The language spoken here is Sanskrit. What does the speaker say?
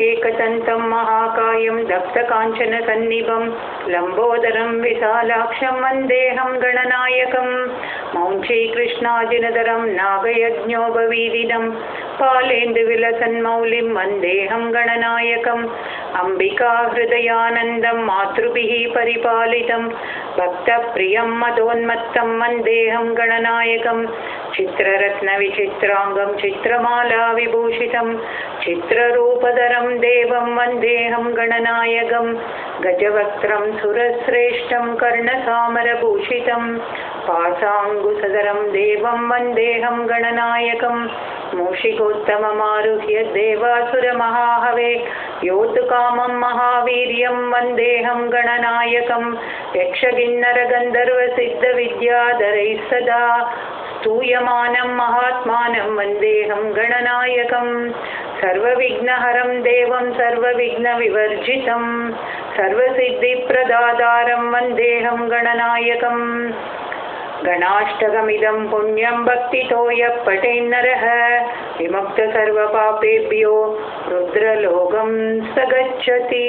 एकदन्तं महाकायं दत्तकाञ्चनसन्निभं लम्बोदरं विशालाक्षं वन्देऽहं गणनायकं मौञ्चीकृष्णाजिनधरं नागयज्ञोपवीदिनं पालेन्दुविलसन्मौलिं वन्देऽहं गणनायकम् अम्बिकाहृदयानन्दं मातृभिः परिपालितं भक्तप्रियं मदोन्मत्तं वन्देऽहं गणनायकं चित्ररत्नविचित्राङ्गं चित्रमालाविभूषितं चित्ररूपधरं देवं वन्देऽहं गणनायकं गजवक्त्रं सुरश्रेष्ठं कर्णसामरभूषितं पासाङ्कुशधरं देवं वन्देऽहं गणनायकं मूषिकोत्तममारुह्य देवासुरमहाहवे योद्धुकामं महावीर्यं वन्देऽहं गणनायकं यक्षकिन्नरगन्धर्वसिद्धविद्याधरैः सदा स्तूयमानं महात्मानं वन्देऽहं गणनायकं सर्वविघ्नहरं देवं सर्वविघ्नविवर्जितं सर्वसिद्धिप्रदातारं वन्देऽहं गणनायकं गणाष्टकमिदं पुण्यं भक्तितो यः पठेन्नरः विमुक्तः सर्वपापेभ्यो रुद्रलोकं स गच्छति।